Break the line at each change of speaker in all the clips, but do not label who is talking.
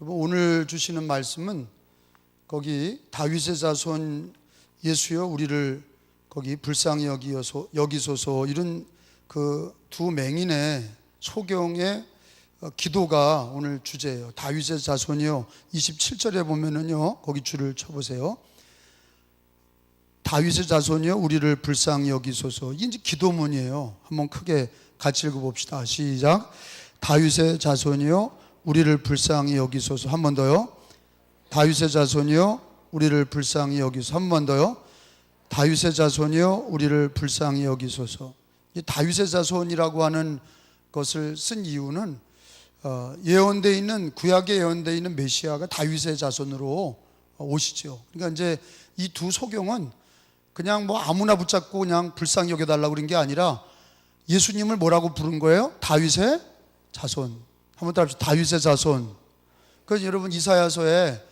여러분, 오늘 주시는 말씀은 거기 다윗의 자손 예수여 우리를 거기 불쌍히 여기소서 이런 그 두 맹인의 소경의 기도가 오늘 주제예요. 다윗의 자손이요. 27절에 보면은요, 거기 줄을 쳐보세요. 다윗의 자손이요 우리를 불쌍히 여기소서. 이게 이제 기도문이에요. 한번 크게 같이 읽어봅시다. 시작. 다윗의 자손이요 우리를 불쌍히 여기소서. 한 번 더요. 다윗의 자손이요 우리를 불쌍히 여기소서. 한 번 더요. 다윗의 자손이요 우리를 불쌍히 여기소서. 이 다윗의 자손이라고 하는 것을 쓴 이유는 예언되어 있는, 구약에 예언되어 있는 메시아가 다윗의 자손으로 오시죠. 그러니까 이제 이 두 소경은 그냥 뭐 아무나 붙잡고 그냥 불쌍히 여겨달라고 그런 게 아니라 예수님을 뭐라고 부른 거예요? 다윗의 자손. 한번 따라 합시다. 다윗의 자손. 그래서 여러분, 이사야서에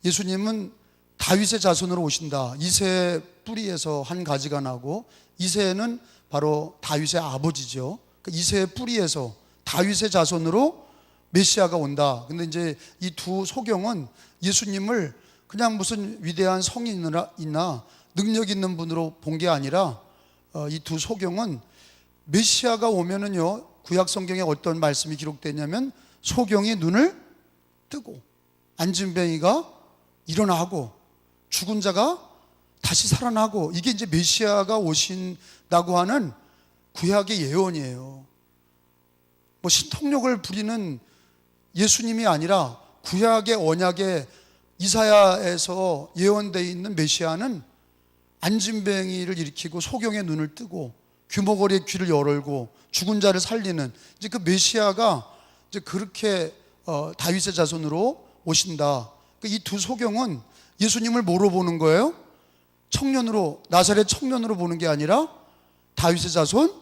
예수님은 다윗의 자손으로 오신다. 이새의 뿌리에서 한 가지가 나고, 이새는 바로 다윗의 아버지죠. 이새의 뿌리에서 다윗의 자손으로 메시아가 온다. 근데 이제 이 두 소경은 예수님을 그냥 무슨 위대한 성인이나 능력 있는 분으로 본 게 아니라 이 두 소경은 메시아가 오면은요, 구약 성경에 어떤 말씀이 기록되냐면 소경이 눈을 뜨고 안진뱅이가 일어나고 죽은 자가 다시 살아나고, 이게 이제 메시아가 오신다고 하는 구약의 예언이에요. 뭐 신통력을 부리는 예수님이 아니라 구약의 언약의 이사야에서 예언되어 있는 메시아는 안진뱅이를 일으키고 소경의 눈을 뜨고 귀머거리의 귀를 열고 죽은 자를 살리는, 이제 그 메시아가 이제 그렇게 다윗의 자손으로 오신다. 이 두 소경은 예수님을 뭐로 보는 거예요? 청년으로, 나사렛 청년으로 보는 게 아니라 다윗의 자손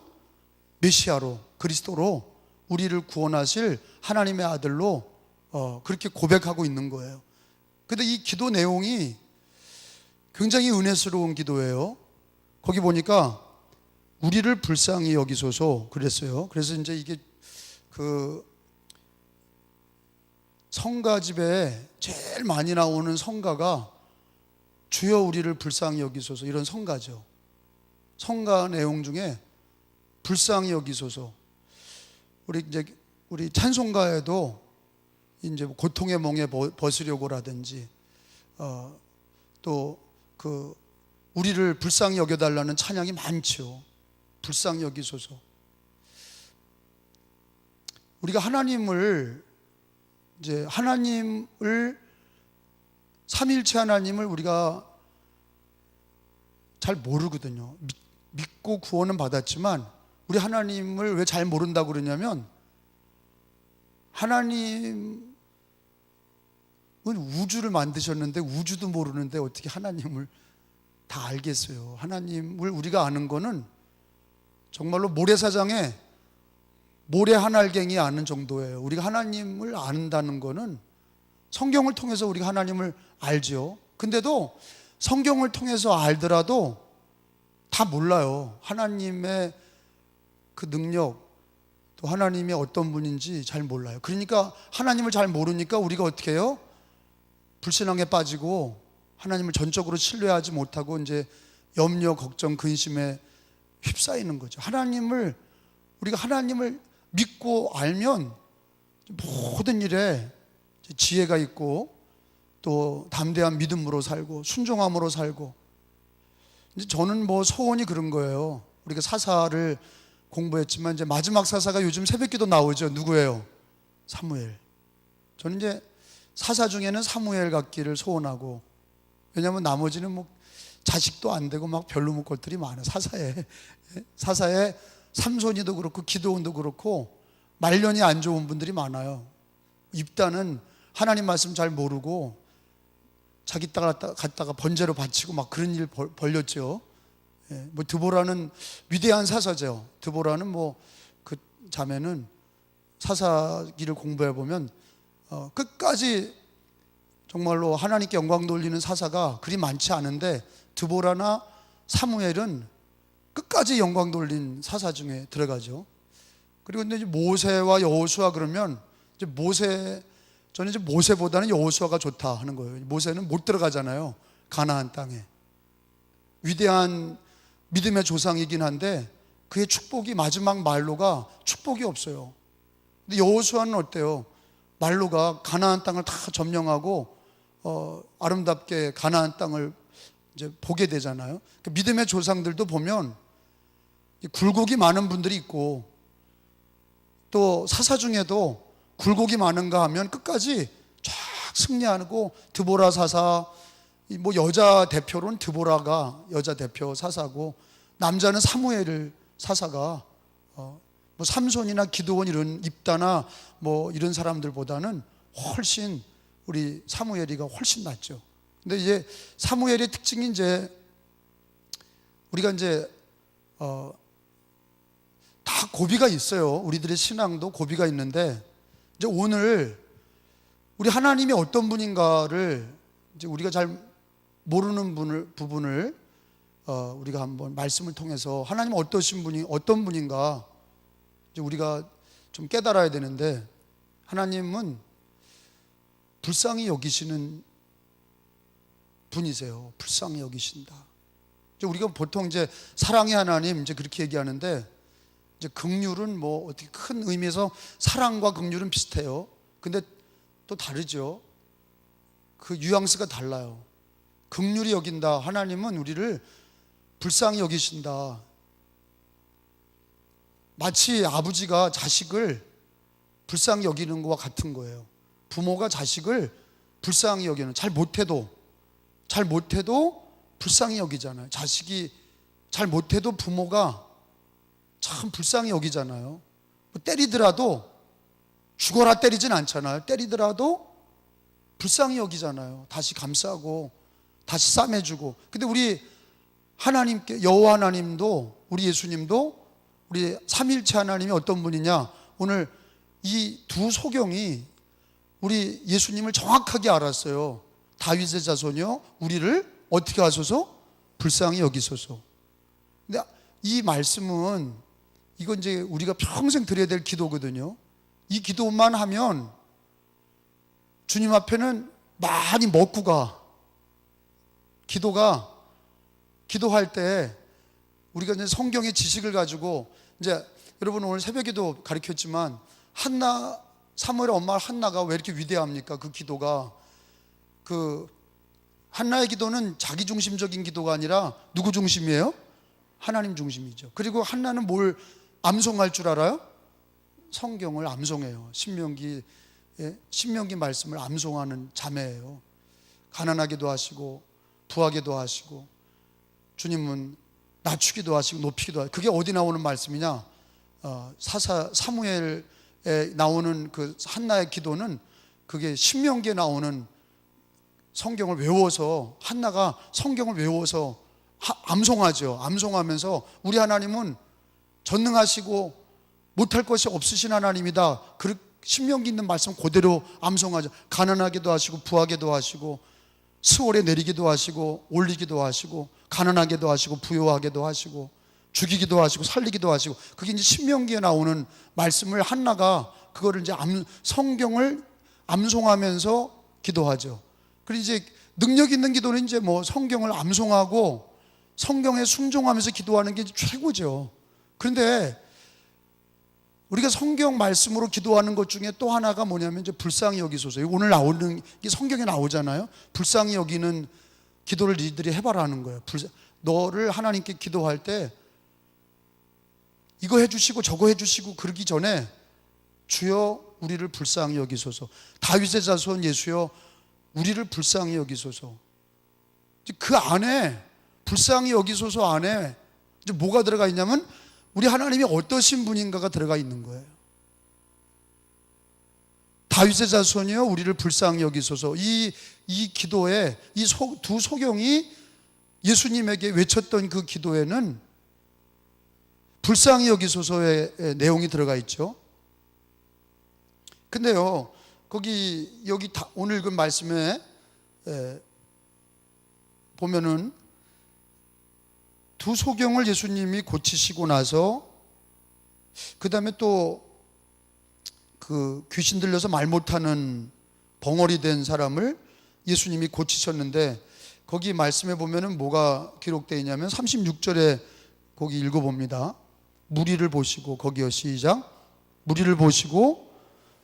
메시아로, 그리스도로 우리를 구원하실 하나님의 아들로 그렇게 고백하고 있는 거예요. 근데 이 기도 내용이 굉장히 은혜스러운 기도예요. 거기 보니까 우리를 불쌍히 여기소서 그랬어요. 그래서 이제 이게 그 성가집에 제일 많이 나오는 성가가 주여 우리를 불쌍히 여기소서, 이런 성가죠. 성가 내용 중에 불쌍히 여기소서. 우리 찬송가에도 이제 고통의 멍에 벗으려고라든지 또 그 우리를 불쌍히 여겨달라는 찬양이 많죠. 불쌍히 여기소서. 우리가 하나님을 삼일체 하나님을 우리가 잘 모르거든요. 믿고 구원은 받았지만 우리 하나님을 왜 잘 모른다고 그러냐면, 하나님은 우주를 만드셨는데 우주도 모르는데 어떻게 하나님을 다 알겠어요. 하나님을 우리가 아는 거는 정말로 모래사장에 모래 한 알갱이 아는 정도예요. 우리가 하나님을 안다는 거는 성경을 통해서 우리가 하나님을 알죠. 근데도 성경을 통해서 알더라도 다 몰라요. 하나님의 그 능력, 또 하나님이 어떤 분인지 잘 몰라요. 그러니까 하나님을 잘 모르니까 우리가 어떻게 해요? 불신앙에 빠지고 하나님을 전적으로 신뢰하지 못하고 이제 염려, 걱정, 근심에 휩싸이는 거죠. 우리가 하나님을 믿고 알면 모든 일에 지혜가 있고 또 담대한 믿음으로 살고 순종함으로 살고. 이제 저는 뭐 소원이 그런 거예요. 우리가 사사를 공부했지만 이제 마지막 사사가 요즘 새벽기도 나오죠. 누구예요? 사무엘. 저는 이제 사사 중에는 사무엘 같기를 소원하고, 왜냐하면 나머지는 뭐 자식도 안 되고 막 별로목 것들이 많아요. 사사에 삼손이도 그렇고 기드온도 그렇고 말년이 안 좋은 분들이 많아요. 입단은 하나님 말씀 잘 모르고 자기 딸 갖다가 번제로 바치고 막 그런 일 벌렸죠. 뭐 드보라는 위대한 사사죠. 드보라는 뭐 그 자매는 사사기를 공부해 보면 끝까지 정말로 하나님께 영광 돌리는 사사가 그리 많지 않은데, 드보라나 사무엘은 끝까지 영광 돌린 사사 중에 들어가죠. 그리고 이제 모세와 여호수아 그러면 이제 모세 저는 이제 모세보다는 여호수아가 좋다 하는 거예요. 모세는 못 들어가잖아요, 가나안 땅에. 위대한 믿음의 조상이긴 한데 그의 축복이, 마지막 말로가 축복이 없어요. 근데 여호수아는 어때요? 말로가 가나안 땅을 다 점령하고 아름답게 가나안 땅을 이제 보게 되잖아요. 그 믿음의 조상들도 보면 굴곡이 많은 분들이 있고, 또 사사 중에도 굴곡이 많은가 하면 끝까지 쫙 승리하고, 드보라 사사, 뭐 여자 대표로는 드보라가 여자 대표 사사고, 남자는 사무엘 사사가 뭐 삼손이나 기드온 이런 입다나 뭐 이런 사람들보다는 훨씬 우리 사무엘이가 훨씬 낫죠. 근데 이제 사무엘의 특징이 이제 우리가 이제 다 고비가 있어요. 우리들의 신앙도 고비가 있는데, 이제 오늘 우리 하나님이 어떤 분인가를 이제 우리가 잘 모르는 부분을 우리가 한번 말씀을 통해서 하나님 어떠신 분이, 어떤 분인가 이제 우리가 좀 깨달아야 되는데, 하나님은 불쌍히 여기시는 분이세요. 불쌍히 여기신다. 이제 우리가 보통 이제 사랑의 하나님 이제 그렇게 얘기하는데, 이제 긍휼은 뭐 어떻게 큰 의미에서 사랑과 긍휼은 비슷해요. 근데 또 다르죠. 그 뉘앙스가 달라요. 긍휼히 여긴다. 하나님은 우리를 불쌍히 여기신다. 마치 아버지가 자식을 불쌍히 여기는 것과 같은 거예요. 부모가 자식을 불쌍히 여기는, 잘 못해도 불쌍히 여기잖아요. 자식이 잘 못해도 부모가 참 불쌍히 여기잖아요. 뭐 때리더라도 죽어라 때리진 않잖아요. 때리더라도 불쌍히 여기잖아요. 다시 감싸고 다시 싸매주고. 근데 우리 하나님께, 여호와 하나님도, 우리 예수님도, 우리 삼일체 하나님이 어떤 분이냐, 오늘 이 두 소경이 우리 예수님을 정확하게 알았어요. 다윗의 자손이요, 우리를 어떻게 하소서? 불쌍히 여기소서. 근데 이 말씀은, 이건 이제 우리가 평생 드려야 될 기도거든요. 이 기도만 하면 주님 앞에는 많이 먹고 가. 기도할 때 우리가 이제 성경의 지식을 가지고, 이제 여러분 오늘 새벽에도 가르쳤지만 사무엘의 엄마 한나가 왜 이렇게 위대합니까? 그 기도가, 그 한나의 기도는 자기 중심적인 기도가 아니라 누구 중심이에요? 하나님 중심이죠. 그리고 한나는 뭘 암송할 줄 알아요? 성경을 암송해요. 신명기 말씀을 암송하는 자매예요. 가난하기도 하시고 부하기도 하시고, 주님은 낮추기도 하시고 높이기도 하시고. 그게 어디 나오는 말씀이냐? 사무엘에 나오는 그 한나의 기도는, 그게 신명기에 나오는 성경을 외워서, 한나가 성경을 외워서 암송하죠. 암송하면서 우리 하나님은 전능하시고 못할 것이 없으신 하나님이다. 신명기 있는 말씀 그대로 암송하죠. 가난하기도 하시고 부하기도 하시고, 스월에 내리기도 하시고 올리기도 하시고, 가난하게도 하시고 부요하게도 하시고, 죽이기도 하시고 살리기도 하시고. 그게 이제 신명기에 나오는 말씀을 한나가 그거를 이제 성경을 암송하면서 기도하죠. 그리고 이제 능력 있는 기도는 이제 뭐 성경을 암송하고 성경에 순종하면서 기도하는 게 최고죠. 그런데 우리가 성경 말씀으로 기도하는 것 중에 또 하나가 뭐냐면 이제 불쌍히 여기소서. 오늘 나오는 게 성경에 나오잖아요. 불쌍히 여기는 기도를 니들이 해봐라는 거예요. 너를 하나님께 기도할 때 이거 해주시고 저거 해주시고 그러기 전에, 주여 우리를 불쌍히 여기소서. 다윗의 자손 예수여 우리를 불쌍히 여기소서. 그 안에, 불쌍히 여기소서 안에 이제 뭐가 들어가 있냐면, 우리 하나님이 어떠신 분인가가 들어가 있는 거예요. 다윗의 자손이여 우리를 불쌍히 여기소서. 이 기도에, 이 두 소경이 예수님에게 외쳤던 그 기도에는 불쌍히 여기소서의 내용이 들어가 있죠. 근데요, 여기 오늘 그 말씀에 보면은 두 소경을 예수님이 고치시고 나서, 그 다음에 또 그 귀신 들려서 말 못하는 벙어리 된 사람을 예수님이 고치셨는데, 거기 말씀해 보면은 뭐가 기록되어 있냐면 36절에 거기 읽어봅니다. 무리를 보시고, 거기요 시작. 무리를 보시고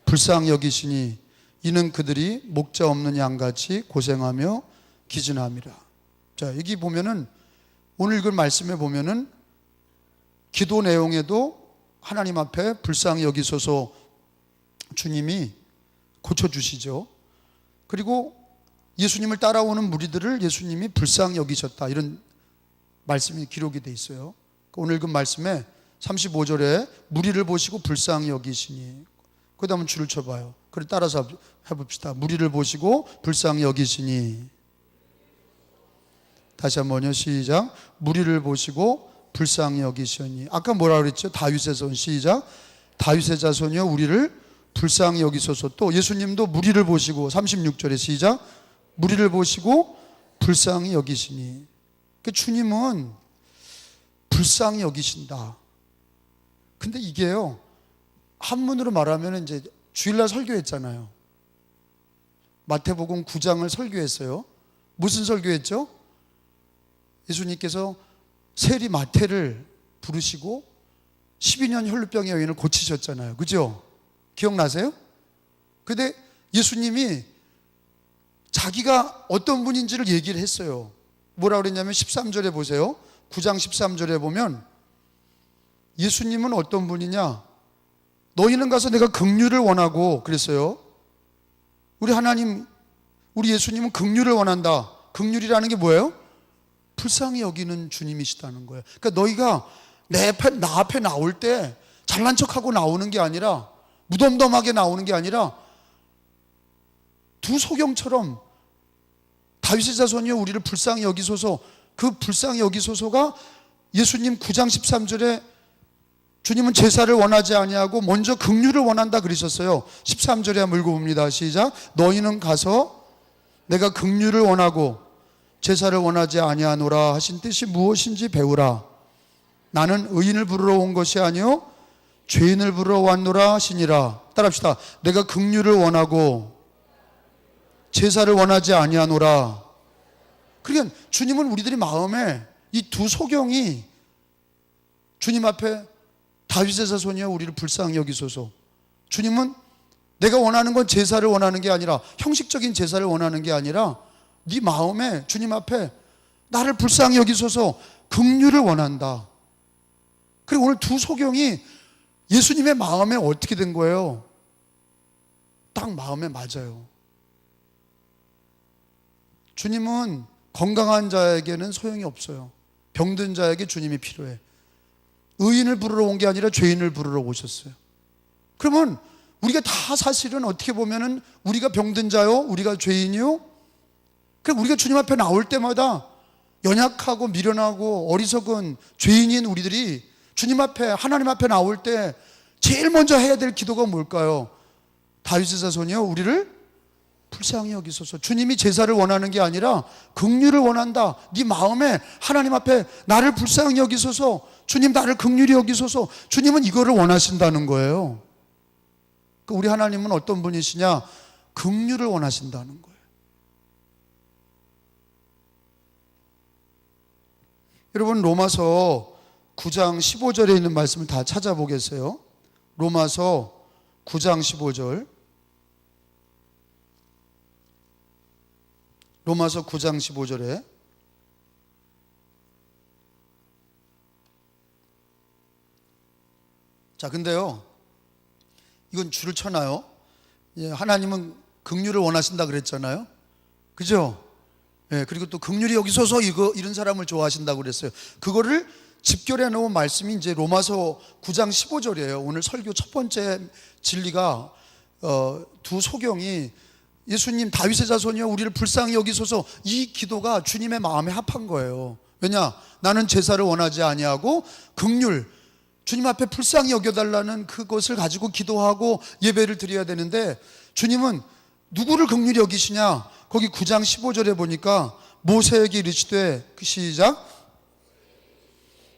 불쌍히 여기시니 이는 그들이 목자 없는 양같이 고생하며 기진함이라. 자, 여기 보면은 오늘 읽은 말씀에 보면은 기도 내용에도 하나님 앞에 불쌍히 여기소서 주님이 고쳐주시죠. 그리고 예수님을 따라오는 무리들을 예수님이 불쌍히 여기셨다, 이런 말씀이 기록이 돼 있어요. 오늘 읽은 말씀에 35절에 무리를 보시고 불쌍히 여기시니, 그 다음은 줄을 쳐봐요. 그래, 따라서 해봅시다. 무리를 보시고 불쌍히 여기시니. 다시 한번요, 시작. 무리를 보시고 불쌍히 여기시니. 아까 뭐라 그랬죠? 다윗의 자손. 시작. 다윗의 자손이여 우리를 불쌍히 여기소서. 또 예수님도 무리를 보시고, 36절에 시작. 무리를 보시고 불쌍히 여기시니. 그러니까 주님은 불쌍히 여기신다. 근데 이게요, 한문으로 말하면 이제 주일날 설교했잖아요. 마태복음 9장을 설교했어요. 무슨 설교했죠? 예수님께서 세리 마태를 부르시고 12년 혈루병의 여인을 고치셨잖아요. 그죠? 기억나세요? 근데 예수님이 자기가 어떤 분인지를 얘기를 했어요. 뭐라 그랬냐면 13절에 보세요. 9장 13절에 보면 예수님은 어떤 분이냐? 너희는 가서 내가 긍휼을 원하고 그랬어요. 우리 하나님, 우리 예수님은 긍휼을 원한다. 긍휼이라는 게 뭐예요? 불쌍히 여기는 주님이시다는 거예요. 그러니까 너희가 나 앞에 나올 때 잘난 척하고 나오는 게 아니라, 무덤덤하게 나오는 게 아니라 두 소경처럼 다윗의 자손이여 우리를 불쌍히 여기소서. 그 불쌍히 여기소서가 예수님 9장 13절에 주님은 제사를 원하지 아니하고 먼저 긍휼을 원한다 그러셨어요. 13절에 한번 읽어봅니다. 시작. 너희는 가서 내가 긍휼을 원하고 제사를 원하지 아니하노라 하신 뜻이 무엇인지 배우라. 나는 의인을 부르러 온 것이 아니요 죄인을 부르러 왔노라 하시니라. 따라합시다. 내가 긍휼을 원하고 제사를 원하지 아니하노라. 그러니까 주님은 우리들이 마음에 이 두 소경이 주님 앞에 다윗의 자손이여 우리를 불쌍히 여기소서. 주님은 내가 원하는 건 제사를 원하는 게 아니라, 형식적인 제사를 원하는 게 아니라 네 마음에 주님 앞에 나를 불쌍히 여기소서, 긍휼을 원한다. 그리고 오늘 두 소경이 예수님의 마음에 어떻게 된 거예요? 딱 마음에 맞아요. 주님은 건강한 자에게는 소용이 없어요. 병든 자에게 주님이 필요해. 의인을 부르러 온 게 아니라 죄인을 부르러 오셨어요. 그러면 우리가 다 사실은 어떻게 보면은 우리가 병든 자요, 우리가 죄인이요. 그럼 우리가 주님 앞에 나올 때마다 연약하고 미련하고 어리석은 죄인인 우리들이 주님 앞에, 하나님 앞에 나올 때 제일 먼저 해야 될 기도가 뭘까요? 다윗의 자손이요 우리를 불쌍히 여기소서. 주님이 제사를 원하는 게 아니라 긍휼을 원한다. 네 마음에 하나님 앞에 나를 불쌍히 여기소서, 주님 나를 긍휼히 여기소서. 주님은 이거를 원하신다는 거예요. 우리 하나님은 어떤 분이시냐? 긍휼을 원하신다는 거예요. 여러분, 로마서 9장 15절에 있는 말씀을 다 찾아보겠어요. 로마서 9장 15절. 로마서 9장 15절에 자, 근데요, 이건 줄을 쳐놔요. 하나님은 긍휼을 원하신다 그랬잖아요. 그죠? 그리고 또 긍휼이 여기서서 이런 사람을 좋아하신다고 그랬어요. 그거를 집결해 놓은 말씀이 이제 로마서 9장 15절이에요. 오늘 설교 첫 번째 진리가 두 소경이 예수님 다윗의 자손이여 우리를 불쌍히 여기소서, 이 기도가 주님의 마음에 합한 거예요. 왜냐? 나는 제사를 원하지 아니하고 긍휼, 주님 앞에 불쌍히 여겨달라는 그것을 가지고 기도하고 예배를 드려야 되는데, 주님은 누구를 긍휼히 여기시냐? 거기 9장 15절에 보니까 모세에게 이르시되, 시작.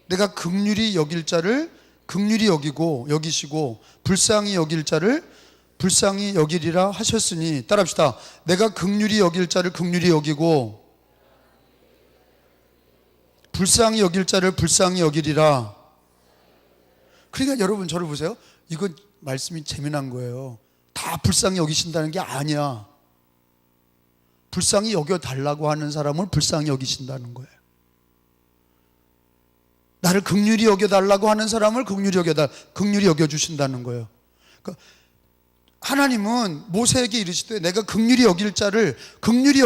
내가 긍휼히 여길 자를 긍휼히 여기시고 불쌍히 여길 자를 불쌍히 여기리라 하셨으니, 따라합시다. 내가 긍휼히 여길 자를 긍휼히 여기고 불쌍히 여길 자를 불쌍히 여기리라. 그러니까 여러분 저를 보세요. 이건 말씀이 재미난 거예요. 다 불쌍히 여기신다는 게 아니야. 불쌍히 여겨달라고 하는 사람을 불쌍히 여기신다는 거예요. 나를 긍휼히 여겨달라고 하는 사람을 긍휼히 여겨주신다는 거예요. 그러니까 하나님은 모세에게 이르시되 내가 긍휼히 여길 자를 긍휼히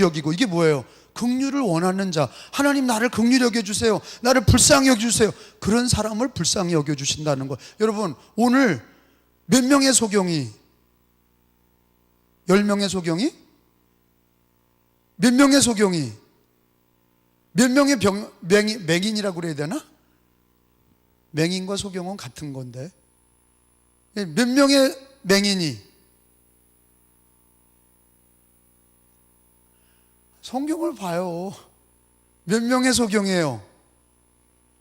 여기고, 이게 뭐예요? 긍휼을 원하는 자, 하나님 나를 긍휼히 여겨주세요, 나를 불쌍히 여겨주세요, 그런 사람을 불쌍히 여겨주신다는 거예요. 여러분 오늘 몇 명의 소경이? 10명의 소경이? 몇 명의 소경이? 몇 명의 맹인이라고 그래야 되나? 맹인과 소경은 같은 건데 몇 명의 맹인이? 성경을 봐요. 몇 명의 소경이에요?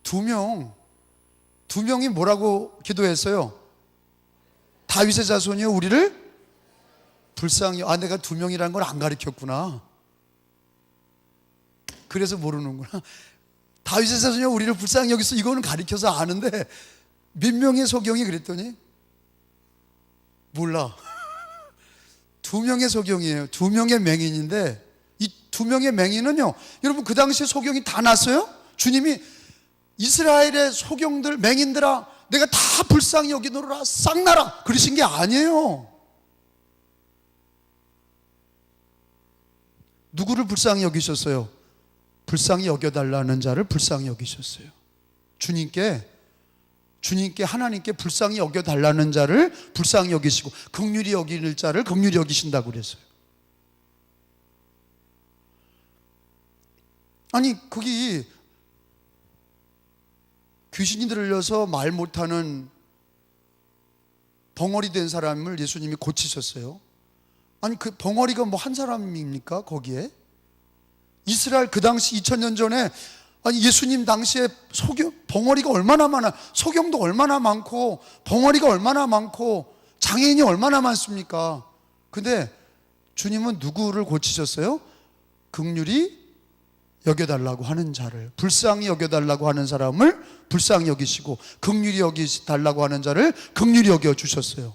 2명. 2명이 뭐라고 기도했어요? 다윗의 자손이요 우리를 불쌍히. 내가 2명이라는 걸 안 가르쳤구나. 그래서 모르는구나. 다윗의 자손이요 우리를 불쌍히 여기서, 이거는 가르쳐서 아는데 몇 명의 소경이 그랬더니 몰라. 2명의 소경이에요. 2명의 맹인인데, 이 2명의 맹인은요, 여러분 그 당시에 소경이 다 났어요? 주님이 이스라엘의 소경들, 맹인들아 내가 다 불쌍히 여기노라 싹 나라 그러신 게 아니에요. 누구를 불쌍히 여기셨어요? 불쌍히 여겨달라는 자를 불쌍히 여기셨어요. 주님께 하나님께 불쌍히 여겨달라는 자를 불쌍히 여기시고 긍휼히 여기는 자를 긍휼히 여기신다고 그랬어요. 아니 거기 귀신이 들려서 말 못하는 벙어리 된 사람을 예수님이 고치셨어요. 아니 그 벙어리가 뭐 한 사람입니까? 거기에 이스라엘 그 당시 2000년 전에, 아니 예수님 당시에 벙어리가 얼마나 많아, 소경도 얼마나 많고 벙어리가 얼마나 많고 장애인이 얼마나 많습니까? 근데 주님은 누구를 고치셨어요? 긍휼히 여겨달라고 하는 자를, 불쌍히 여겨달라고 하는 사람을 불쌍히 여기시고 긍휼히 여기달라고 하는 자를 긍휼히 여겨주셨어요.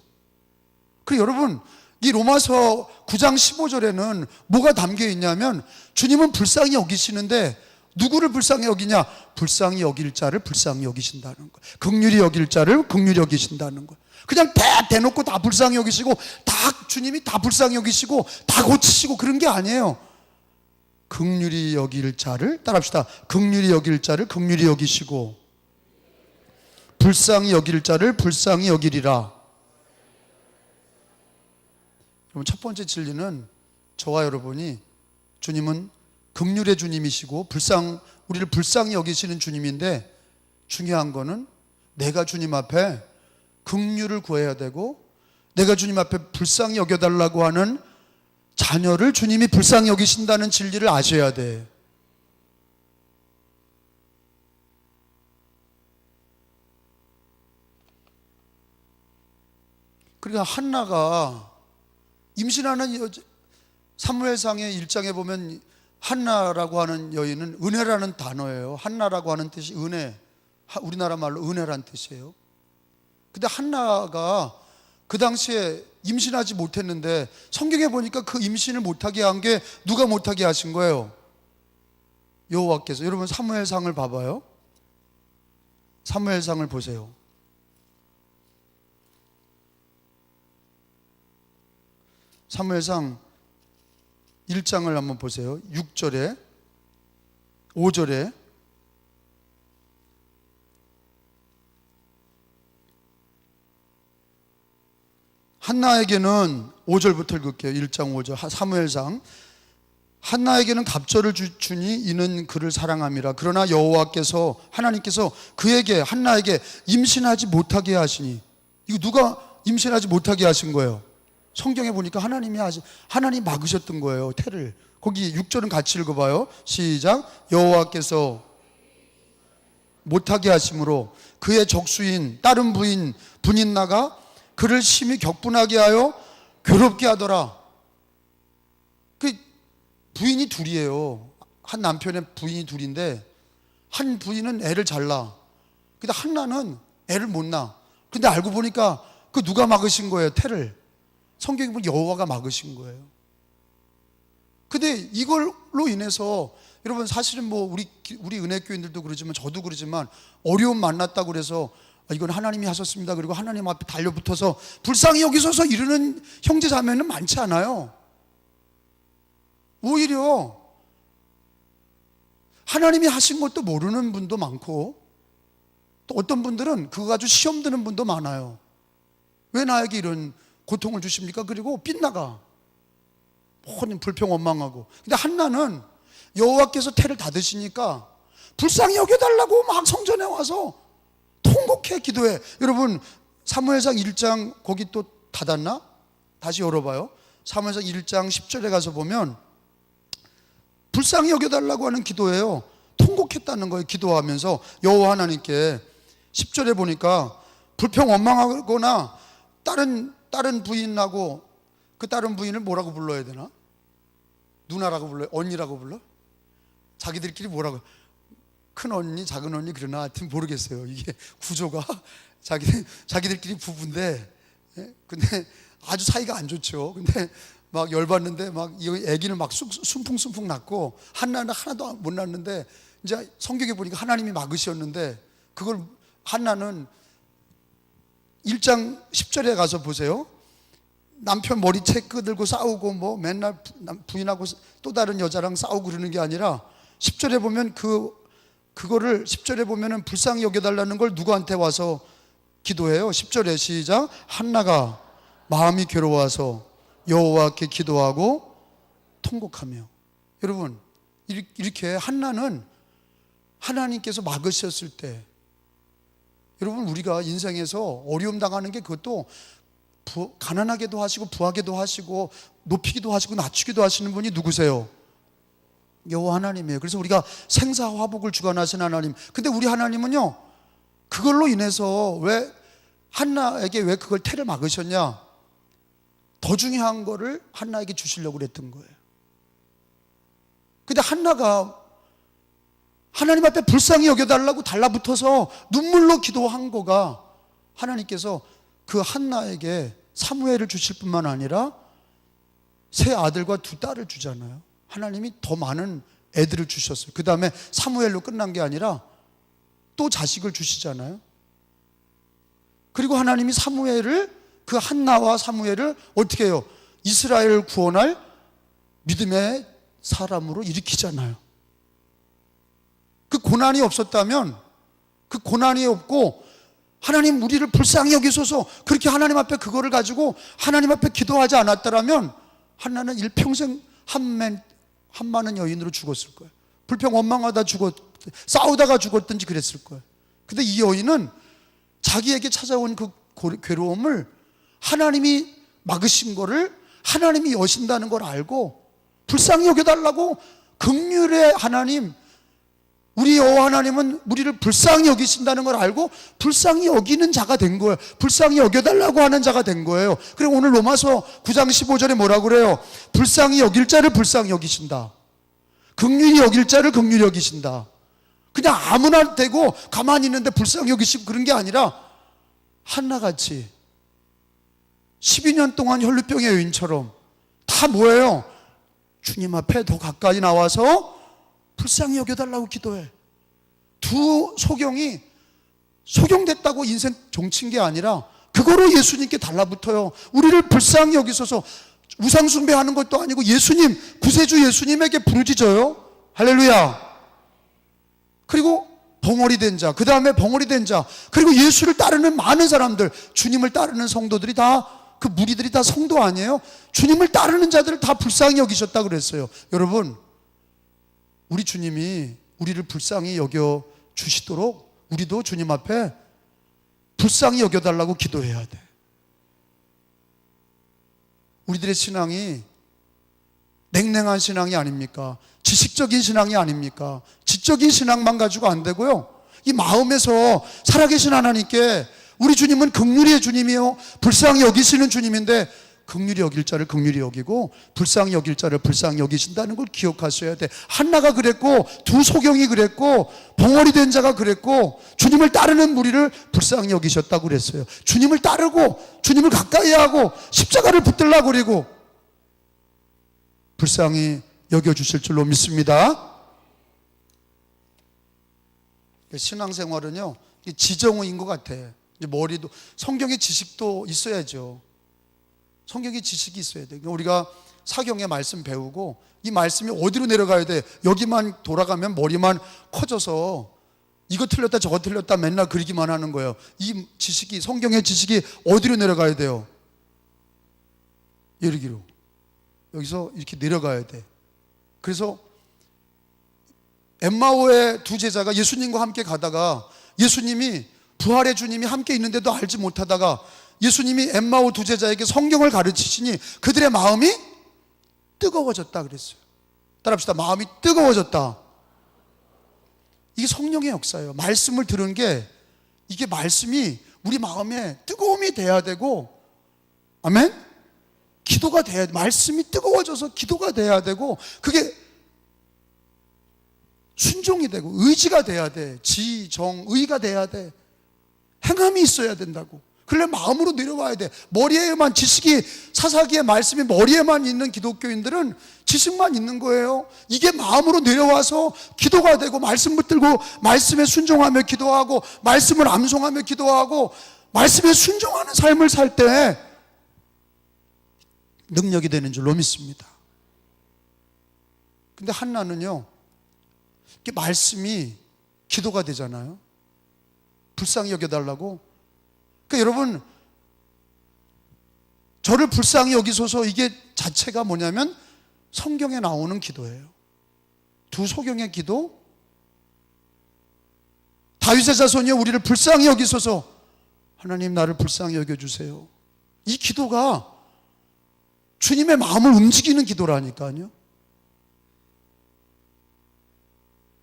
그리고 여러분 이 로마서 9장 15절에는 뭐가 담겨 있냐면, 주님은 불쌍히 여기시는데 누구를 불쌍히 여기냐? 불쌍히 여길 자를 불쌍히 여기신다는 거예요. 긍휼히 여길 자를 긍휼히 여기신다는 거예요. 그냥 대놓고 다 불쌍히 여기시고 주님이 다 불쌍히 여기시고 다 고치시고 그런 게 아니에요. 긍휼히 여길 자를, 따라합시다. 긍휼히 여길 자를 긍휼히 여기시고 불쌍히 여길 자를 불쌍히 여기리라. 첫 번째 진리는 저와 여러분이, 주님은 긍휼의 주님이시고 우리를 불쌍히 여기시는 주님인데, 중요한 거는 내가 주님 앞에 긍휼을 구해야 되고, 내가 주님 앞에 불쌍히 여겨달라고 하는 자녀를 주님이 불쌍히 여기신다는 진리를 아셔야 돼. 그러니까 한나가 임신하는 사무엘상의 1장에 보면 한나라고 하는 여인은 은혜라는 단어예요. 한나라고 하는 뜻이 은혜, 우리나라 말로 은혜란 뜻이에요. 근데 한나가 그 당시에 임신하지 못했는데 성경에 보니까 그 임신을 못하게 한 게 누가 못하게 하신 거예요? 여호와께서. 여러분 사무엘상을 봐봐요. 사무엘상을 보세요. 사무엘상 1장을 한번 보세요. 6절에 5절에 한나에게는 5절부터 읽을게요. 1장 5절 사무엘상. 한나에게는 갑절을 주니 이는 그를 사랑함이라. 그러나 여호와께서 하나님께서 한나에게 임신하지 못하게 하시니. 이거 누가 임신하지 못하게 하신 거예요? 성경에 보니까 하나님 막으셨던 거예요, 태를. 거기 6절은 같이 읽어봐요. 시작. 여호와께서 못하게 하심으로 그의 적수인 다른 분인 나가 그를 심히 격분하게 하여 괴롭게 하더라. 그 부인이 둘이에요. 한 남편의 부인이 둘인데 한 부인은 애를 잘 낳아. 근데 한나는 애를 못 낳아. 근데 알고 보니까 그 누가 막으신 거예요? 태를. 성경에 보면 여호와가 막으신 거예요. 근데 이걸로 인해서 여러분 사실은 뭐 우리 은혜교인들도 그러지만 저도 그러지만 어려움 만났다고 그래서 이건 하나님이 하셨습니다. 그리고 하나님 앞에 달려붙어서 불쌍히 여기소서 이러는 형제 자매는 많지 않아요. 오히려 하나님이 하신 것도 모르는 분도 많고 또 어떤 분들은 그거 가지고 시험 드는 분도 많아요. 왜 나에게 이런 고통을 주십니까? 그리고 빗나가 모든 불평 원망하고. 근데 한나는 여호와께서 태를 닫으시니까 불쌍히 여겨달라고 막 성전에 와서 통곡해 기도해. 여러분 사무엘상 1장 거기 또 닫았나? 다시 열어봐요. 사무엘상 1장 10절에 가서 보면 불쌍히 여겨달라고 하는 기도예요. 통곡했다는 거예요. 기도하면서 여호와 하나님께 10절에 보니까 불평 원망하거나 다른 부인하고 그 다른 부인을 뭐라고 불러야 되나? 누나라고 불러요? 언니라고 불러? 자기들끼리 뭐라고? 큰 언니, 작은 언니 그러나 하여튼 모르겠어요. 이게 구조가 자기들끼리 부부인데, 근데 아주 사이가 안 좋죠. 근데 막 열받는데 막 이 애기는 막 순풍순풍 낳고 한나는 하나도 못 낳는데 이제 성경에 보니까 하나님이 막으셨는데 그걸 한나는 1장 10절에 가서 보세요. 남편 머리채 끄들고 싸우고 뭐 맨날 부인하고 또 다른 여자랑 싸우고 그러는 게 아니라 10절에 보면 그거를 10절에 보면은 불쌍히 여겨달라는 걸 누구한테 와서 기도해요. 10절에 시작. 한나가 마음이 괴로워서 여호와께 기도하고 통곡하며. 여러분 이렇게 한나는 하나님께서 막으셨을 때, 여러분 우리가 인생에서 어려움 당하는 게 그것도 가난하게도 하시고 부하게도 하시고 높이기도 하시고 낮추기도 하시는 분이 누구세요? 여호와 하나님이에요. 그래서 우리가 생사화복을 주관하신 하나님. 근데 우리 하나님은요 그걸로 인해서 왜 한나에게 왜 그걸 태를 막으셨냐? 더 중요한 거를 한나에게 주시려고 그랬던 거예요. 근데 한나가 하나님 앞에 불쌍히 여겨달라고 달라붙어서 눈물로 기도한 거가 하나님께서 그 한나에게 사무엘을 주실 뿐만 아니라 세 아들과 두 딸을 주잖아요. 하나님이 더 많은 애들을 주셨어요. 그 다음에 사무엘로 끝난 게 아니라 또 자식을 주시잖아요. 그리고 하나님이 그 한나와 사무엘을 어떻게 해요? 이스라엘을 구원할 믿음의 사람으로 일으키잖아요. 그 고난이 없었다면, 그 고난이 없고 하나님 우리를 불쌍히 여기소서 그렇게 하나님 앞에 그거를 가지고 하나님 앞에 기도하지 않았더라면 한나는 일평생 한많은 여인으로 죽었을 거예요. 불평 원망하다 싸우다가 죽었든지 그랬을 거예요. 근데 이 여인은 자기에게 찾아온 그 괴로움을 하나님이 막으신 거를 하나님이 여신다는 걸 알고 불쌍히 여겨달라고, 긍휼의 하나님, 우리 여호와 하나님은 우리를 불쌍히 여기신다는 걸 알고 불쌍히 여기는 자가 된 거예요. 불쌍히 여겨달라고 하는 자가 된 거예요. 그리고 오늘 로마서 9장 15절에 뭐라고 그래요? 불쌍히 여길 자를 불쌍히 여기신다. 긍휼히 여길 자를 긍휼히 여기신다. 그냥 아무나 되고 가만히 있는데 불쌍히 여기시고 그런 게 아니라 한나같이 12년 동안 혈루병의 여인처럼 다 뭐예요? 주님 앞에 더 가까이 나와서 불쌍히 여겨달라고 기도해. 두 소경이 소경됐다고 인생 종친 게 아니라 그거로 예수님께 달라붙어요. 우리를 불쌍히 여기소서. 우상 숭배하는 것도 아니고 예수님, 구세주 예수님에게 부르짖어요. 할렐루야. 그리고 벙어리 된 자, 그 다음에 벙어리 된 자, 그리고 예수를 따르는 많은 사람들, 주님을 따르는 성도들이 다, 그 무리들이 다 성도 아니에요? 주님을 따르는 자들을 다 불쌍히 여기셨다 그랬어요. 여러분, 우리 주님이 우리를 불쌍히 여겨 주시도록 우리도 주님 앞에 불쌍히 여겨달라고 기도해야 돼. 우리들의 신앙이 냉랭한 신앙이 아닙니까? 지식적인 신앙이 아닙니까? 지적인 신앙만 가지고 안 되고요, 이 마음에서 살아계신 하나님께 우리 주님은 긍휼의 주님이요 불쌍히 여기시는 주님인데, 긍휼히 여길 자를 긍휼히 여기고 불쌍히 여길 자를 불쌍히 여기신다는 걸 기억하셔야 돼. 한나가 그랬고, 두 소경이 그랬고, 벙어리 된 자가 그랬고, 주님을 따르는 무리를 불쌍히 여기셨다고 그랬어요. 주님을 따르고 주님을 가까이 하고 십자가를 붙들라고 그리고 불쌍히 여겨주실 줄로 믿습니다. 신앙생활은요, 지정의인 것 같아. 이제 머리도, 성경의 지식도 있어야죠. 성경의 지식이 있어야 돼. 우리가 사경의 말씀 배우고 이 말씀이 어디로 내려가야 돼? 여기만 돌아가면 머리만 커져서 이거 틀렸다 저거 틀렸다 맨날 그리기만 하는 거예요. 이 지식이, 성경의 지식이 어디로 내려가야 돼요? 여기로. 여기서 이렇게 내려가야 돼. 그래서 엠마오의 두 제자가 예수님과 함께 가다가, 예수님이, 부활의 주님이 함께 있는데도 알지 못하다가 예수님이 엠마오 두 제자에게 성경을 가르치시니 그들의 마음이 뜨거워졌다 그랬어요. 따라합시다. 마음이 뜨거워졌다. 이게 성령의 역사예요. 말씀을 들은 게, 이게 말씀이 우리 마음에 뜨거움이 돼야 되고, 아멘? 기도가 돼야 돼. 말씀이 뜨거워져서 기도가 돼야 되고, 그게 순종이 되고 의지가 돼야 돼. 지, 정, 의가 돼야 돼. 행함이 있어야 된다고. 그래 마음으로 내려와야 돼. 머리에만 지식이, 사사기의 말씀이 머리에만 있는 기독교인들은 지식만 있는 거예요. 이게 마음으로 내려와서 기도가 되고, 말씀 붙들고 말씀에 순종하며 기도하고 말씀을 암송하며 기도하고 말씀에 순종하는 삶을 살 때 능력이 되는 줄로 믿습니다. 근데 한나는요, 이게 말씀이 기도가 되잖아요. 불쌍히 여겨달라고. 그러니까 여러분, 저를 불쌍히 여기소서, 이게 자체가 뭐냐면 성경에 나오는 기도예요. 두 소경의 기도, 다윗의 자손이여 우리를 불쌍히 여기소서, 하나님 나를 불쌍히 여겨주세요. 이 기도가 주님의 마음을 움직이는 기도라니까요.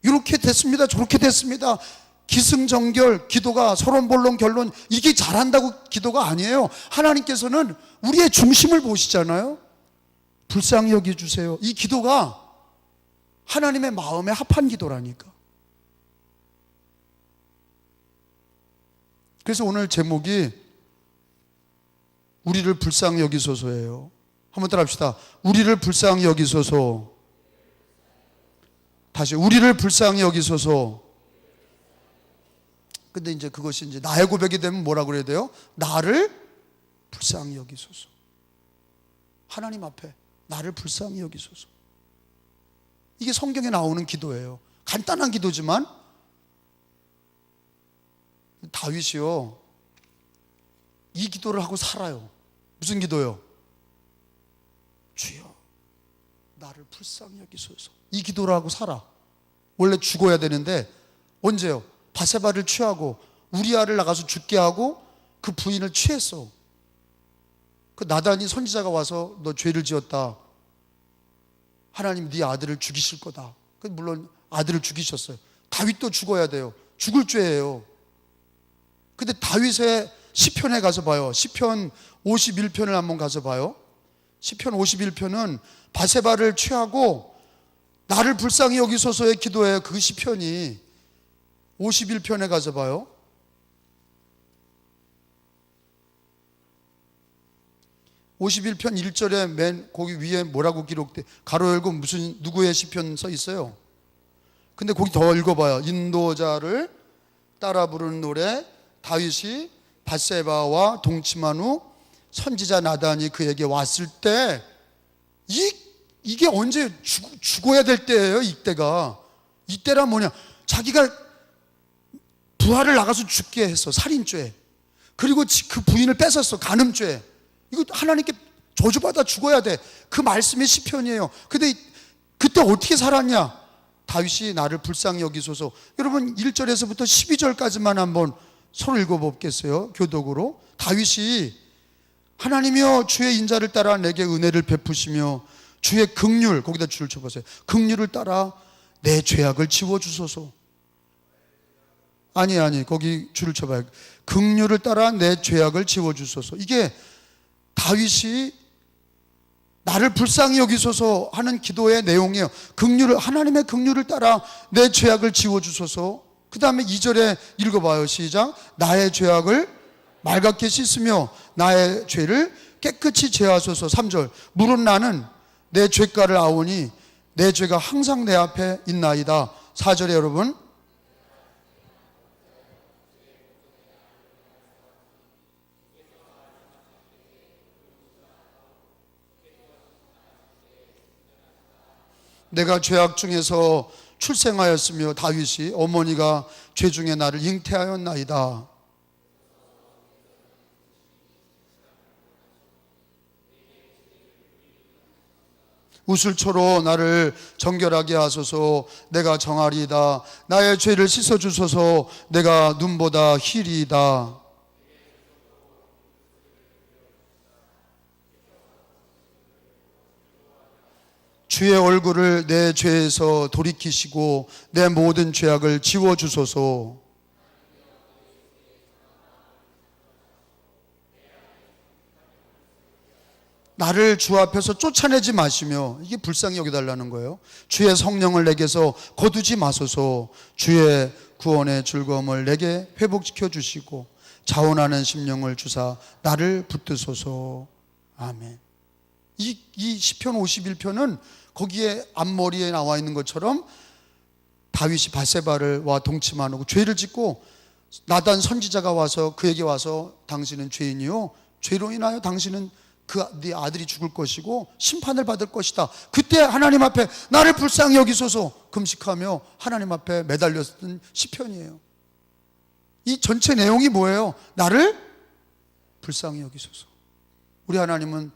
이렇게 됐습니다, 저렇게 됐습니다, 기승전결 기도가, 서론본론 결론, 이게 잘한다고 기도가 아니에요. 하나님께서는 우리의 중심을 보시잖아요. 불쌍히 여겨주세요. 이 기도가 하나님의 마음에 합한 기도라니까. 그래서 오늘 제목이 우리를 불쌍히 여기소서예요. 한번 따라 합시다. 우리를 불쌍히 여기소서. 다시, 우리를 불쌍히 여기소서. 근데 이제 그것이 이제 나의 고백이 되면 뭐라 그래야 돼요? 나를 불쌍히 여기소서. 하나님 앞에 나를 불쌍히 여기소서. 이게 성경에 나오는 기도예요. 간단한 기도지만, 다윗이요, 이 기도를 하고 살아요. 무슨 기도요? 주여 나를 불쌍히 여기소서. 이 기도를 하고 살아. 원래 죽어야 되는데 언제요? 바세바를 취하고 우리아를 나가서 죽게 하고 그 부인을 취했어. 그 나단이 선지자가 와서 너 죄를 지었다, 하나님 네 아들을 죽이실 거다. 물론 아들을 죽이셨어요. 다윗도 죽어야 돼요. 죽을 죄예요. 근데 다윗의 시편에 가서 봐요. 시편 51편을 한번 가서 봐요. 시편 51편은 바세바를 취하고 나를 불쌍히 여기소서의 기도예요. 그 시편이 51편에 가서 봐요. (51편) 1절에 맨 거기 위에 뭐라고 기록돼? 가로 열고 무슨 누구의 시편 써 있어요. 근데 거기 더 읽어봐요. 인도자를 따라 부르는 노래. 다윗이 밧세바와 동침한 후 선지자 나단이 그에게 왔을 때, 이게 언제 죽어야 될 때예요. 이때가, 이때란 뭐냐, 자기가 부하를 나가서 죽게 했어. 살인죄. 그리고 그 부인을 뺏었어. 간음죄. 이거 하나님께 저주받아 죽어야 돼. 그 말씀의 시편이에요. 근데 그때 어떻게 살았냐? 다윗이 나를 불쌍히 여기소서. 여러분 1절에서부터 12절까지만 한번 서로 읽어보겠어요. 교독으로. 다윗이 하나님이여 주의 인자를 따라 내게 은혜를 베푸시며 주의 긍휼, 거기다 줄을 쳐보세요. 긍휼을 따라 내 죄악을 지워주소서. 아니 거기 줄을 쳐봐요. 긍휼을 따라 내 죄악을 지워주소서. 이게 다윗이 나를 불쌍히 여기소서 하는 기도의 내용이에요. 하나님의 긍휼을 따라 내 죄악을 지워주소서. 그 다음에 2절에 읽어봐요. 시작. 나의 죄악을 맑게 씻으며 나의 죄를 깨끗이 제하소서. 3절. 물은 나는 내 죄가를 아오니 내 죄가 항상 내 앞에 있나이다. 4절에 여러분, 내가 죄악 중에서 출생하였으며 다윗이 어머니가 죄 중에 나를 잉태하였나이다. 우슬초로 나를 정결하게 하소서. 내가 정하리이다. 나의 죄를 씻어주소서. 내가 눈보다 희리이다. 주의 얼굴을 내 죄에서 돌이키시고 내 모든 죄악을 지워주소서. 나를 주 앞에서 쫓아내지 마시며, 이게 불쌍히 여겨달라는 거예요. 주의 성령을 내게서 거두지 마소서. 주의 구원의 즐거움을 내게 회복시켜 주시고 자원하는 심령을 주사 나를 붙드소서. 아멘. 이 시편 51편은 거기에 앞머리에 나와 있는 것처럼 다윗이 바세바를 와 동침하고 죄를 짓고 나단 선지자가 와서 그에게 와서 당신은 죄인이요 죄로 인하여 당신은 네 아들이 죽을 것이고 심판을 받을 것이다. 그때 하나님 앞에 나를 불쌍히 여기소서 금식하며 하나님 앞에 매달렸던 시편이에요. 이 전체 내용이 뭐예요? 나를 불쌍히 여기소서. 우리 하나님은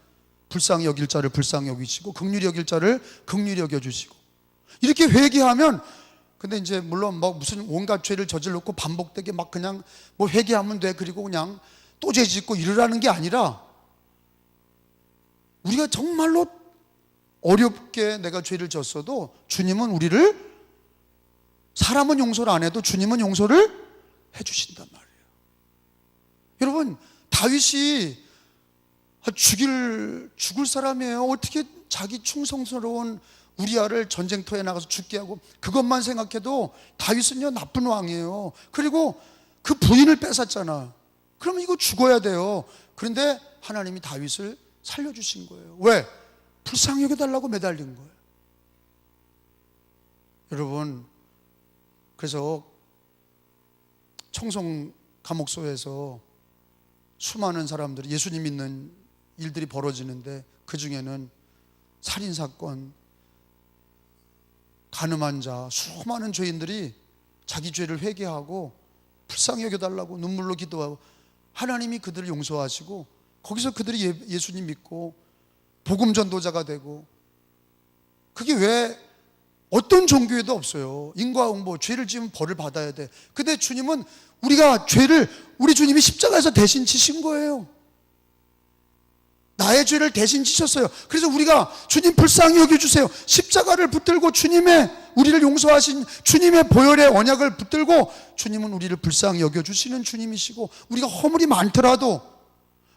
불쌍히 여길 자를 불쌍히 여기시고 긍휼히 여길 자를 긍휼히 여겨주시고, 이렇게 회개하면, 근데 이제 물론 뭐 무슨 온갖 죄를 저질렀고 반복되게 막 그냥 뭐 회개하면 돼 그리고 그냥 또 죄 짓고 이러라는 게 아니라, 우리가 정말로 어렵게 내가 죄를 졌어도 주님은 우리를, 사람은 용서를 안 해도 주님은 용서를 해주신단 말이에요. 여러분, 다윗이 죽을 사람이에요. 어떻게 자기 충성스러운 우리아를 전쟁터에 나가서 죽게 하고, 그것만 생각해도 다윗은요 나쁜 왕이에요. 그리고 그 부인을 뺏었잖아. 그러면 이거 죽어야 돼요. 그런데 하나님이 다윗을 살려주신 거예요. 왜? 불쌍히 여겨달라고 매달린 거예요. 여러분, 그래서 청송 감옥소에서 수많은 사람들이 예수님 믿는 일들이 벌어지는데, 그 중에는 살인사건, 간음한 자, 수많은 죄인들이 자기 죄를 회개하고 불쌍히 여겨달라고 눈물로 기도하고 하나님이 그들을 용서하시고, 거기서 그들이 예수님 믿고 복음 전도자가 되고, 그게 왜 어떤 종교에도 없어요. 인과응보, 죄를 지으면 벌을 받아야 돼. 근데 주님은 우리 주님이 십자가에서 대신 지신 거예요. 나의 죄를 대신 지셨어요. 그래서 우리가 주님 불쌍히 여겨주세요, 십자가를 붙들고 우리를 용서하신 주님의 보혈의 언약을 붙들고, 주님은 우리를 불쌍히 여겨주시는 주님이시고, 우리가 허물이 많더라도,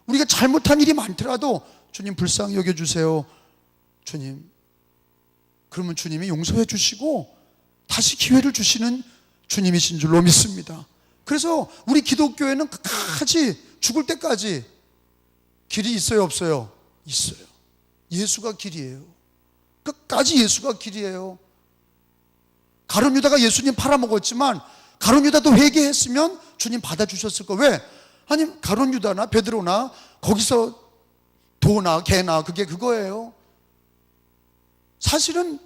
우리가 잘못한 일이 많더라도 주님 불쌍히 여겨주세요, 주님. 그러면 주님이 용서해 주시고 다시 기회를 주시는 주님이신 줄로 믿습니다. 그래서 우리 기독교에는 끝까지 죽을 때까지 길이 있어요, 없어요? 있어요. 예수가 길이에요. 끝까지 예수가 길이에요. 가룟 유다가 예수님 팔아먹었지만 가룟 유다도 회개했으면 주님 받아주셨을 거예요. 왜? 아니, 가룟 유다나 베드로나 거기서 도나 개나 그게 그거예요. 사실은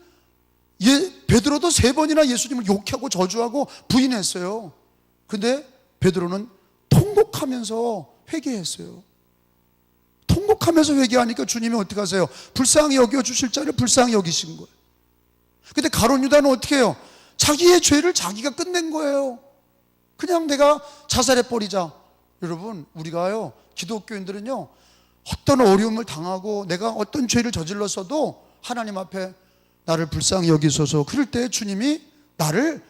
베드로도 3번이나 예수님을 욕하고 저주하고 부인했어요. 근데 베드로는 통곡하면서 회개했어요. 통곡하면서 회개하니까 주님이 어떻게 하세요? 불쌍히 여겨주실 자를 불쌍히 여기신 거예요. 근데 가룟 유다는 어떻게 해요? 자기의 죄를 자기가 끝낸 거예요. 그냥 내가 자살해버리자. 여러분, 우리가요, 기독교인들은요, 어떤 어려움을 당하고 내가 어떤 죄를 저질렀어도 하나님 앞에 나를 불쌍히 여기소서, 그럴 때 주님이 나를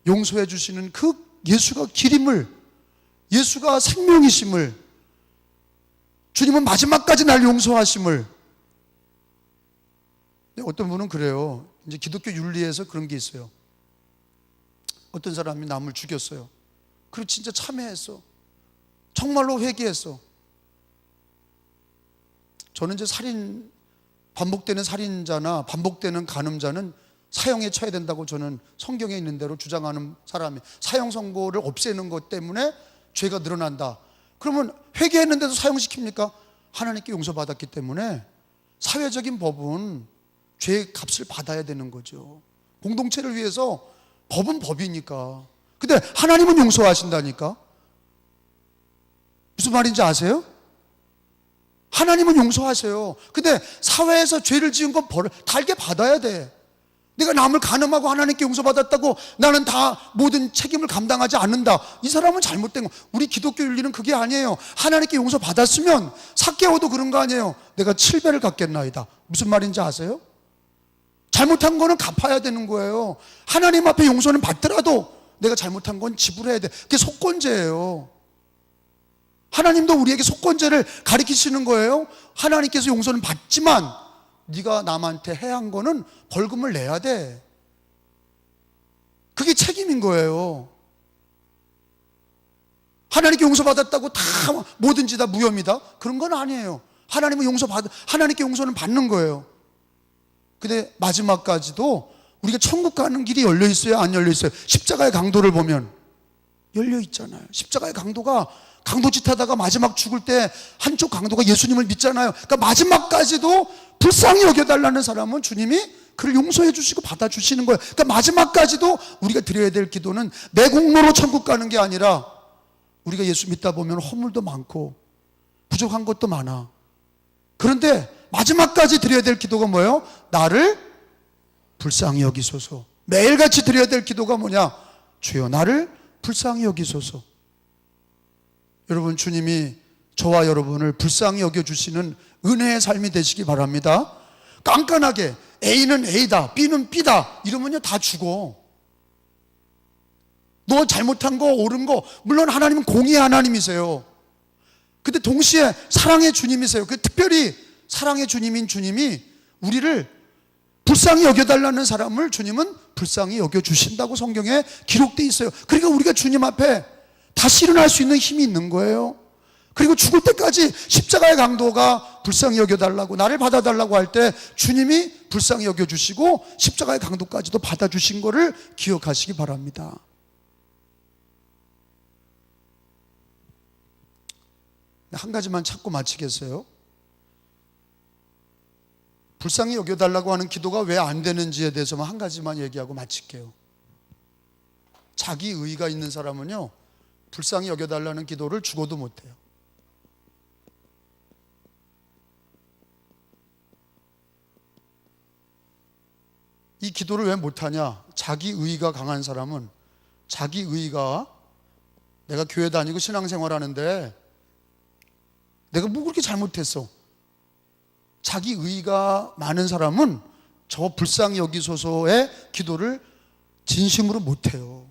용서해 주시는 그 예수가 길임을, 예수가 생명이심을, 주님은 마지막까지 날 용서하심을. 어떤 분은 그래요. 이제 기독교 윤리에서 그런 게 있어요. 어떤 사람이 남을 죽였어요. 그리고 진짜 참회했어. 정말로 회개했어. 저는 이제 반복되는 살인자나 반복되는 간음자는 사형에 처해야 된다고 저는 성경에 있는 대로 주장하는 사람이, 사형 선고를 없애는 것 때문에 죄가 늘어난다. 그러면 회개했는데도 사형시킵니까? 하나님께 용서받았기 때문에 사회적인 법은 죄의 값을 받아야 되는 거죠. 공동체를 위해서 법은 법이니까. 근데 하나님은 용서하신다니까. 무슨 말인지 아세요? 하나님은 용서하세요. 근데 사회에서 죄를 지은 건 달게 받아야 돼. 내가 남을 간음하고 하나님께 용서받았다고 나는 다 모든 책임을 감당하지 않는다. 이 사람은 잘못된 거. 우리 기독교 윤리는 그게 아니에요. 하나님께 용서받았으면 삭개오도 그런 거 아니에요. 내가 7배를 갚겠나이다. 무슨 말인지 아세요? 잘못한 거는 갚아야 되는 거예요. 하나님 앞에 용서는 받더라도 내가 잘못한 건 지불해야 돼. 그게 속건제예요. 하나님도 우리에게 속건제를 가르치시는 거예요. 하나님께서 용서는 받지만 네가 남한테 해한 거는 벌금을 내야 돼. 그게 책임인 거예요. 하나님께 용서받았다고 다 뭐든지 다 무혐의다? 그런 건 아니에요. 하나님께 용서는 받는 거예요. 근데 마지막까지도 우리가 천국 가는 길이 열려 있어요, 안 열려 있어요? 십자가의 강도를 보면 열려 있잖아요. 십자가의 강도가 강도짓 하다가 마지막 죽을 때 한쪽 강도가 예수님을 믿잖아요. 그러니까 마지막까지도 불쌍히 여겨달라는 사람은 주님이 그를 용서해 주시고 받아주시는 거예요. 그러니까 마지막까지도 우리가 드려야 될 기도는 내 공로로 천국 가는 게 아니라, 우리가 예수 믿다 보면 허물도 많고 부족한 것도 많아. 그런데 마지막까지 드려야 될 기도가 뭐예요? 나를 불쌍히 여기소서. 매일같이 드려야 될 기도가 뭐냐? 주여 나를 불쌍히 여기소서. 여러분, 주님이 저와 여러분을 불쌍히 여겨주시는 은혜의 삶이 되시기 바랍니다. 깐깐하게 A는 A다, B는 B다 이러면요 다 죽어. 너 잘못한 거 옳은 거, 물론 하나님은 공의의 하나님이세요. 근데 동시에 사랑의 주님이세요. 특별히 사랑의 주님인 주님이 우리를 불쌍히 여겨달라는 사람을 주님은 불쌍히 여겨주신다고 성경에 기록되어 있어요. 그러니까 우리가 주님 앞에 다시 일어날 수 있는 힘이 있는 거예요. 그리고 죽을 때까지 십자가의 강도가 불쌍히 여겨달라고, 나를 받아달라고 할 때 주님이 불쌍히 여겨주시고 십자가의 강도까지도 받아주신 거를 기억하시기 바랍니다. 한 가지만 찾고 마치겠어요. 불쌍히 여겨달라고 하는 기도가 왜 안 되는지에 대해서만 한 가지만 얘기하고 마칠게요. 자기 의의가 있는 사람은요 불쌍히 여겨달라는 기도를 죽어도 못해요. 이 기도를 왜 못하냐? 자기 의의가 강한 사람은, 자기 의의가, 내가 교회 다니고 신앙생활하는데 내가 뭐 그렇게 잘못했어? 자기 의의가 많은 사람은 저 불쌍히 여기소서의 기도를 진심으로 못해요.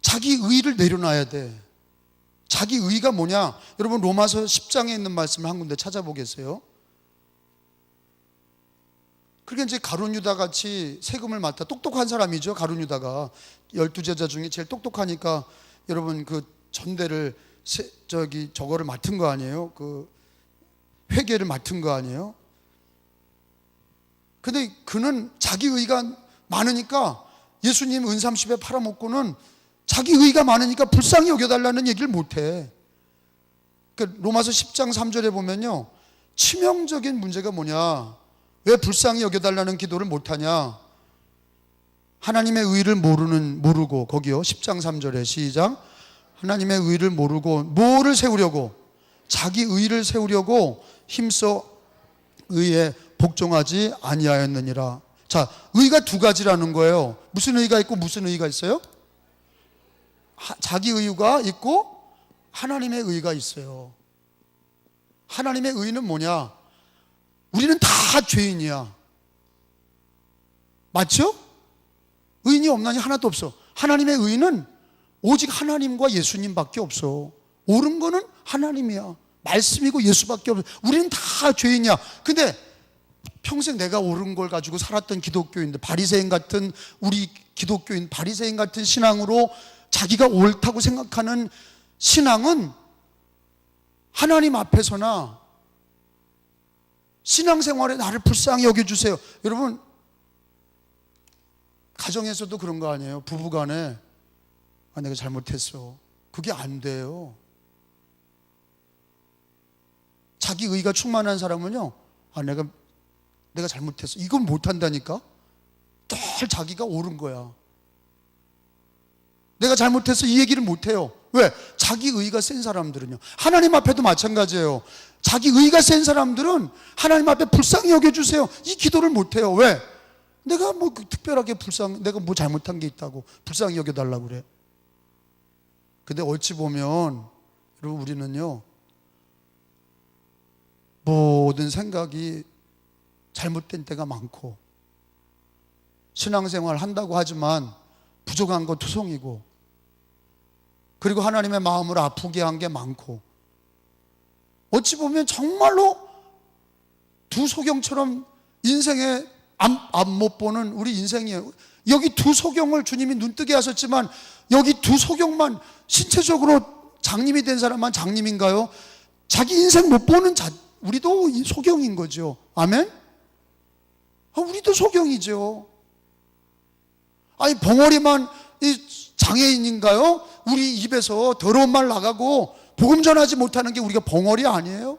자기 의의를 내려놔야 돼. 자기 의의가 뭐냐? 여러분, 로마서 10장에 있는 말씀을 한 군데 찾아보겠어요. 그러니까 이제 가룟 유다 같이 세금을 맡아, 똑똑한 사람이죠. 가룟 유다가 12제자 중에 제일 똑똑하니까 여러분 그 전대를 저거를 맡은 거 아니에요? 그 회계를 맡은 거 아니에요? 근데 그는 자기 의의가 많으니까 예수님 은 30에 팔아먹고는 자기 의의가 많으니까 불쌍히 여겨달라는 얘기를 못해. 그러니까 로마서 10장 3절에 보면요 치명적인 문제가 뭐냐? 왜 불쌍히 여겨달라는 기도를 못하냐? 하나님의 의의를 모르고, 거기요 10장 3절에 시작. 하나님의 의의를 모르고 뭐를 세우려고? 자기 의의를 세우려고 힘써 의에 복종하지 아니하였느니라. 자, 의의가 두 가지라는 거예요. 무슨 의의가 있고 무슨 의의가 있어요? 자기 의의가 있고 하나님의 의의가 있어요. 하나님의 의의는 뭐냐? 우리는 다 죄인이야. 맞죠? 의인이 없나니 하나도 없어. 하나님의 의는 오직 하나님과 예수님밖에 없어. 옳은 거는 하나님이야. 말씀이고 예수밖에 없어. 우리는 다 죄인이야. 근데 평생 내가 옳은 걸 가지고 살았던 기독교인들, 바리새인 같은 우리 기독교인, 바리새인 같은 신앙으로 자기가 옳다고 생각하는 신앙은 하나님 앞에서나 신앙생활에 나를 불쌍히 여겨주세요. 여러분, 가정에서도 그런 거 아니에요? 부부간에 내가 잘못했어. 그게 안 돼요. 자기 의가 충만한 사람은요, 내가 잘못했어. 이건 못한다니까? 늘 자기가 옳은 거야. 내가 잘못했어. 이 얘기를 못해요. 왜? 자기 의가 센 사람들은요. 하나님 앞에도 마찬가지예요. 자기 의가 센 사람들은 하나님 앞에 불쌍히 여겨주세요. 이 기도를 못해요. 왜? 내가 뭐 특별하게 내가 뭐 잘못한 게 있다고 불쌍히 여겨달라고 그래. 근데 어찌 보면 여러분, 우리는요, 모든 생각이 잘못된 때가 많고, 신앙생활 한다고 하지만 부족한 거 투성이고, 그리고 하나님의 마음을 아프게 한 게 많고, 어찌 보면 정말로 두 소경처럼 인생에 앞 못 보는 우리 인생이에요. 여기 두 소경을 주님이 눈뜨게 하셨지만, 여기 두 소경만, 신체적으로 장님이 된 사람만 장님인가요? 자기 인생 못 보는 우리도 소경인 거죠. 아멘? 우리도 소경이죠. 아니, 벙어리만 장애인인가요? 우리 입에서 더러운 말 나가고 복음 전하지 못하는 게 우리가 벙어리 아니에요?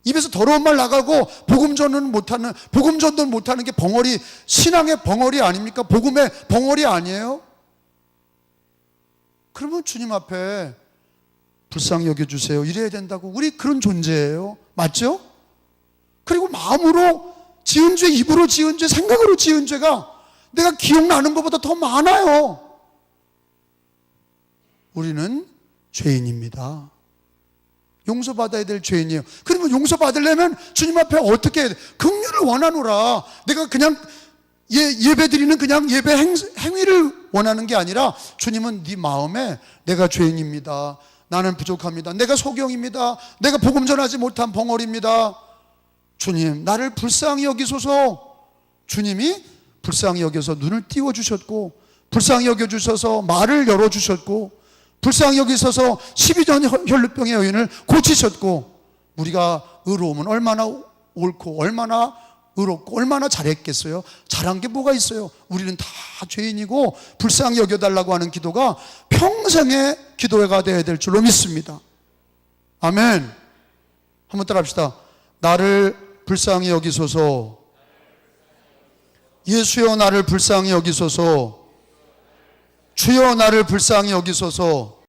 입에서 더러운 말 나가고 복음 전도 못하는 게 벙어리, 신앙의 벙어리 아닙니까? 복음의 벙어리 아니에요? 그러면 주님 앞에 불쌍히 여겨주세요 이래야 된다고. 우리 그런 존재예요. 맞죠? 그리고 마음으로 지은 죄, 입으로 지은 죄, 생각으로 지은 죄가 내가 기억나는 것보다 더 많아요. 우리는 죄인입니다. 용서받아야 될 죄인이에요. 그러면 용서받으려면 주님 앞에 어떻게 해야 돼? 긍휼을 원하노라. 내가 그냥 예배 드리는 그냥 예배 행위를 원하는 게 아니라, 주님은 네 마음에 내가 죄인입니다. 나는 부족합니다. 내가 소경입니다. 내가 복음 전하지 못한 벙어리입니다. 주님, 나를 불쌍히 여기소서. 주님이 불쌍히 여겨서 눈을 띄워주셨고, 불쌍히 여겨주셔서 말을 열어주셨고, 불쌍히 여기셔서 12년 혈루병의 여인을 고치셨고, 우리가 의로우면 얼마나 옳고 얼마나 의롭고 얼마나 잘했겠어요? 잘한 게 뭐가 있어요? 우리는 다 죄인이고 불쌍히 여겨달라고 하는 기도가 평생의 기도가 되어야 될 줄로 믿습니다. 아멘. 한번 따라 합시다. 나를 불쌍히 여기소서. 예수여 나를 불쌍히 여기소서. 주여 나를 불쌍히 여기소서.